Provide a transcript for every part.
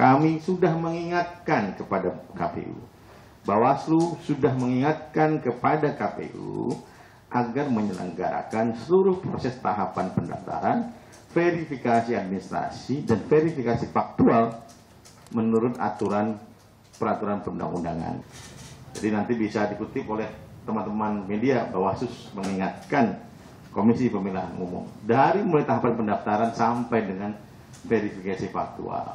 kami sudah mengingatkan kepada KPU. Bawaslu sudah mengingatkan kepada KPU agar menyelenggarakan seluruh proses tahapan pendaftaran, verifikasi administrasi, dan verifikasi faktual menurut peraturan perundang-undangan. Jadi nanti bisa dikutip oleh teman-teman media, Bawaslu mengingatkan Komisi Pemilihan Umum dari mulai tahapan pendaftaran sampai dengan verifikasi faktual.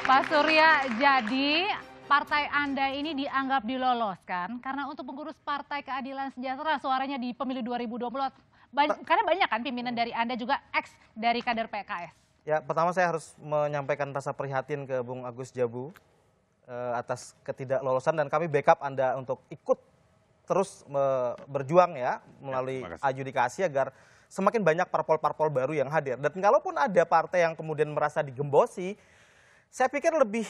Pak Surya, jadi partai Anda ini dianggap diloloskan karena untuk pengurus Partai Keadilan Sejahtera suaranya di pemilu 2024. Karena banyak kan pimpinan dari Anda juga ex dari kader PKS. Ya, pertama saya harus menyampaikan rasa prihatin ke Bung Agus Djabu atas ketidaklolosan, dan kami backup Anda untuk ikut terus berjuang ya melalui adjudikasi agar semakin banyak parpol-parpol baru yang hadir. Dan kalaupun ada partai yang kemudian merasa digembosi, saya pikir lebih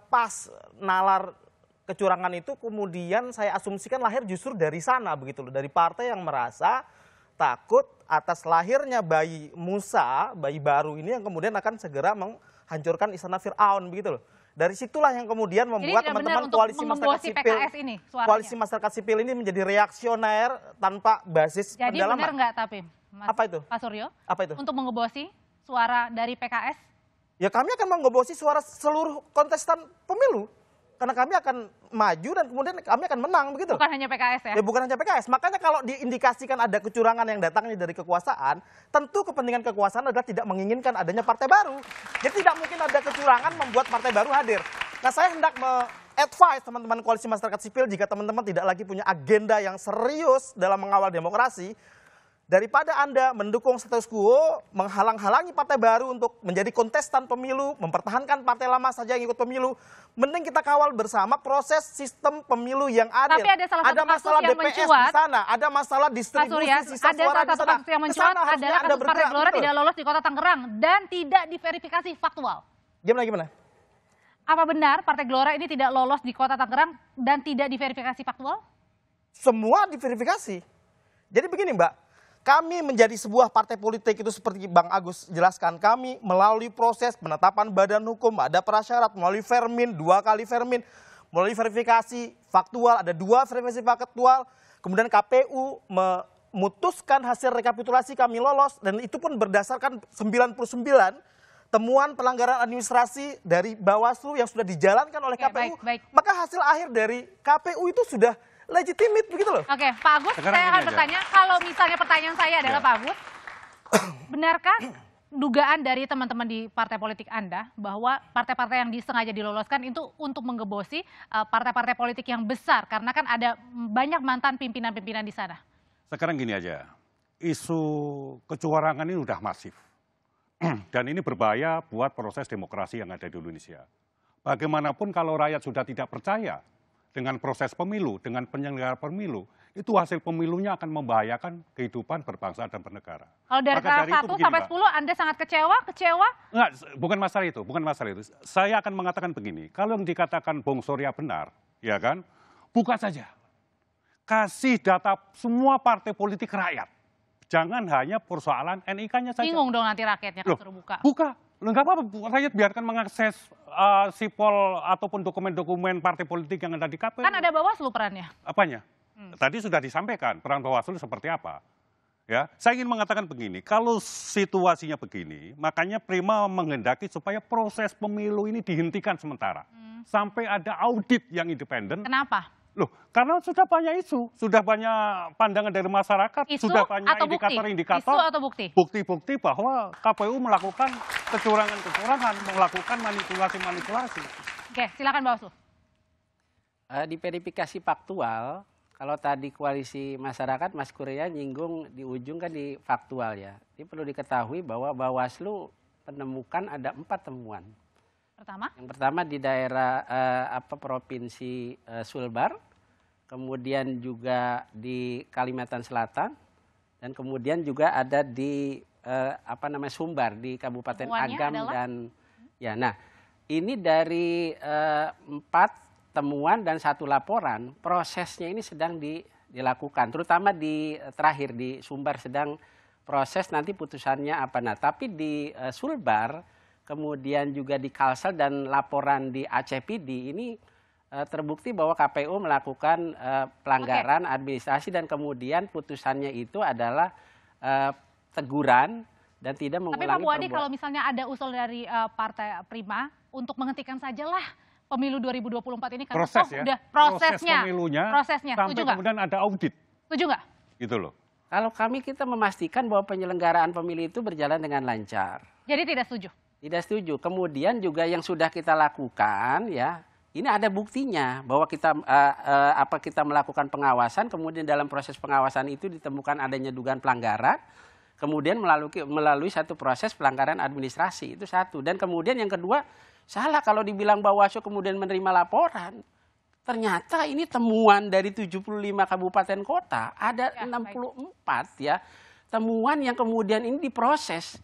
pas nalar kecurangan itu kemudian saya asumsikan lahir justru dari sana begitu loh, dari partai yang merasa takut atas lahirnya bayi Musa, bayi baru ini yang kemudian akan segera menghancurkan istana Fir'aun begitu loh. Dari situlah yang kemudian membuat teman-teman koalisi masyarakat sipil, koalisi masyarakat sipil ini menjadi reaksioner tanpa basis pendalaman. Jadi benar nggak tapi Mas, apa itu? Pak Suryo? Apa itu? Untuk mengebosi suara dari PKS? Ya kami akan mengebosi suara seluruh kontestan pemilu. Karena kami akan maju dan kemudian kami akan menang begitu. Bukan hanya PKS ya? Ya bukan hanya PKS. Makanya kalau diindikasikan ada kecurangan yang datangnya dari kekuasaan, tentu kepentingan kekuasaan adalah tidak menginginkan adanya partai baru. Jadi tidak mungkin ada kecurangan membuat partai baru hadir. Nah saya hendak advise teman-teman koalisi masyarakat sipil, jika teman-teman tidak lagi punya agenda yang serius dalam mengawal demokrasi, daripada Anda mendukung status quo, menghalang-halangi partai baru untuk menjadi kontestan pemilu, mempertahankan partai lama saja yang ikut pemilu, mending kita kawal bersama proses sistem pemilu yang adil. Tapi ada salah satu masalah yang DPS mencuat di sana, ada masalah distribusi sisa ada suara salah satu kasus yang mencuat adalah kasus Partai Gelora tidak lolos di Kota Tangerang dan tidak diverifikasi faktual. Gimana? Apa benar Partai Gelora ini tidak lolos di Kota Tangerang dan tidak diverifikasi faktual? Semua diverifikasi. Jadi begini Mbak, kami menjadi sebuah partai politik itu seperti Bang Agus jelaskan, kami melalui proses penetapan badan hukum, ada prasyarat, melalui Vermin, 2 kali Vermin, melalui verifikasi faktual, ada 2 verifikasi faktual, kemudian KPU memutuskan hasil rekapitulasi kami lolos, dan itu pun berdasarkan 99 temuan pelanggaran administrasi dari Bawaslu yang sudah dijalankan oleh KPU, maka hasil akhir dari KPU itu sudah legitimate begitu loh. Oke, Pak Agus, saya akan bertanya, kalau misalnya pertanyaan saya adalah Pak Agus, benarkah dugaan dari teman-teman di partai politik Anda bahwa partai-partai yang disengaja diloloskan itu untuk menggebosi partai-partai politik yang besar, karena kan ada banyak mantan pimpinan-pimpinan di sana? Sekarang gini aja, isu kecurangan ini udah masif. Dan ini berbahaya buat proses demokrasi yang ada di Indonesia. Bagaimanapun kalau rakyat sudah tidak percaya dengan proses pemilu, dengan penyelenggara pemilu, itu hasil pemilunya akan membahayakan kehidupan berbangsa dan bernegara. Kalau dari skala 1 sampai 10 Anda sangat kecewa? Enggak, bukan masalah itu, Saya akan mengatakan begini, kalau yang dikatakan Bung Surya benar, ya kan, buka saja. Kasih data semua partai politik rakyat. Jangan hanya persoalan NIK-nya saja. Bingung dong nanti rakyatnya kalau suruh buka. Buka. Enggak apa-apa, rakyat biarkan mengakses sipol ataupun dokumen-dokumen partai politik yang ada di KPU. Kan ada Bawaslu perannya. Apanya? Tadi sudah disampaikan peran Bawaslu seperti apa. Ya, saya ingin mengatakan begini, kalau situasinya begini, makanya Prima menghendaki supaya proses pemilu ini dihentikan sementara. Sampai ada audit yang independen. Kenapa? Loh, karena sudah banyak isu, sudah banyak pandangan dari masyarakat, isu sudah banyak indikator-indikator, isu atau bukti? Bukti-bukti bahwa KPU melakukan kecurangan-kecurangan, melakukan manipulasi-manipulasi. Oke, silakan Bawaslu. Di verifikasi faktual, kalau tadi koalisi masyarakat Mas Kurnia nyinggung di ujung kan di faktual ya. Ini perlu diketahui bahwa Bawaslu menemukan ada 4 temuan. Yang pertama di daerah provinsi Sulbar, kemudian juga di Kalimantan Selatan, dan kemudian juga ada di Sumbar di Kabupaten Agam dan ya. Nah, ini dari 4 temuan dan 1 laporan, prosesnya ini sedang dilakukan, terutama di terakhir di Sumbar sedang proses nanti putusannya apa. Nah, tapi di Sulbar, kemudian juga di Kalsel dan laporan di ACPD ini terbukti bahwa KPU melakukan pelanggaran administrasi dan kemudian putusannya itu adalah teguran dan tidak mengulangi Tapi Pak Puadi, perbuatan. kalau misalnya ada usul dari Partai Prima untuk menghentikan sajalah pemilu 2024 ini karena Proses toh ya, udah proses pemilunya prosesnya, sampai setuju nggak? kemudian ada audit, Setuju nggak? gitu loh. Kalau kita memastikan bahwa penyelenggaraan pemilu itu berjalan dengan lancar. Jadi tidak setuju. Tidak setuju. Kemudian juga yang sudah kita lakukan ya, ini ada buktinya bahwa kita melakukan pengawasan, kemudian dalam proses pengawasan itu ditemukan adanya dugaan pelanggaran, kemudian melalui satu proses pelanggaran administrasi, itu satu. Dan kemudian yang kedua, salah kalau dibilang Bawaslu kemudian menerima laporan. Ternyata ini temuan dari 75 kabupaten kota, ada 64 ya temuan yang kemudian ini diproses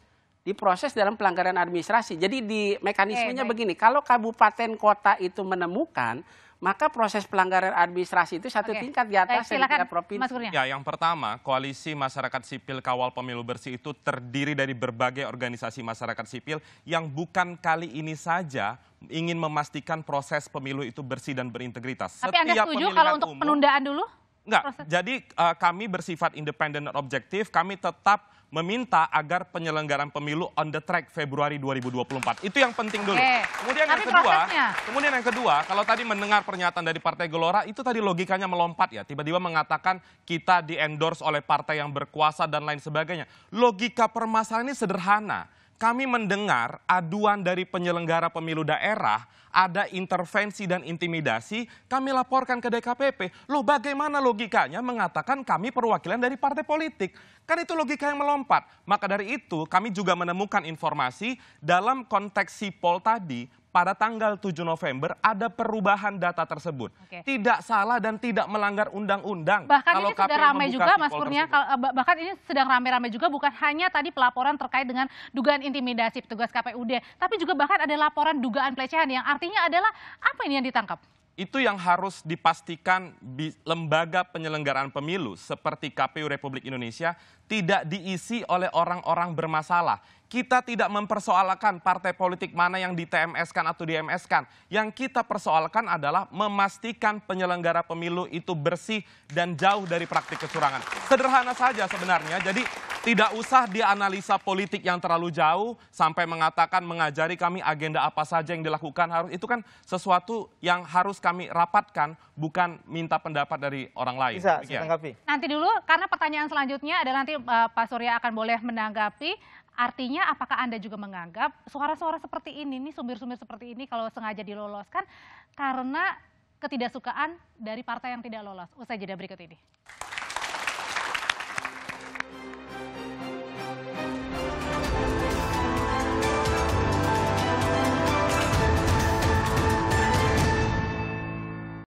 dalam pelanggaran administrasi. Jadi di mekanismenya begini, kalau kabupaten kota itu menemukan, maka proses pelanggaran administrasi itu satu tingkat di atas dari tingkat provinsi. Mas Kurnia. Ya, yang pertama, Koalisi Masyarakat Sipil Kawal Pemilu Bersih itu terdiri dari berbagai organisasi masyarakat sipil yang bukan kali ini saja ingin memastikan proses pemilu itu bersih dan berintegritas. Tapi Anda setuju kalau untuk penundaan dulu? Enggak, jadi kami bersifat independen dan objektif, kami tetap meminta agar penyelenggaraan pemilu on the track Februari 2024. Itu yang penting dulu. Kemudian yang kedua, kalau tadi mendengar pernyataan dari Partai Gelora, itu tadi logikanya melompat ya. Tiba-tiba mengatakan kita di-endorse oleh partai yang berkuasa dan lain sebagainya. Logika permasalahan ini sederhana. Kami mendengar aduan dari penyelenggara pemilu daerah, ada intervensi dan intimidasi, kami laporkan ke DKPP. Loh, bagaimana logikanya mengatakan kami perwakilan dari partai politik? Kan itu logika yang melompat. Maka dari itu kami juga menemukan informasi dalam konteks sipol tadi, pada tanggal 7 November ada perubahan data tersebut. Tidak salah dan tidak melanggar undang-undang. Bahkan ini sedang ramai juga Mas Kurnia, bahkan ini sedang ramai-ramai juga bukan hanya tadi pelaporan terkait dengan dugaan intimidasi petugas KPUD, tapi juga bahkan ada laporan dugaan pelecehan yang artinya adalah apa ini yang ditangkap? Itu yang harus dipastikan lembaga penyelenggaraan pemilu seperti KPU Republik Indonesia tidak diisi oleh orang-orang bermasalah. Kita tidak mempersoalkan partai politik mana yang di TMS-kan atau di MS-kan. Yang kita persoalkan adalah memastikan penyelenggara pemilu itu bersih dan jauh dari praktik kecurangan. Sederhana saja sebenarnya, jadi tidak usah dianalisa politik yang terlalu jauh sampai mengatakan mengajari kami agenda apa saja yang dilakukan. Itu kan sesuatu yang harus kami rapatkan, bukan minta pendapat dari orang lain. Bisa ditanggapi. Nanti dulu, karena pertanyaan selanjutnya adalah nanti Pak Surya akan boleh menanggapi. Artinya apakah Anda juga menganggap suara-suara seperti ini, sumber-sumber seperti ini kalau sengaja diloloskan karena ketidaksukaan dari partai yang tidak lolos? Usai jeda berikut ini.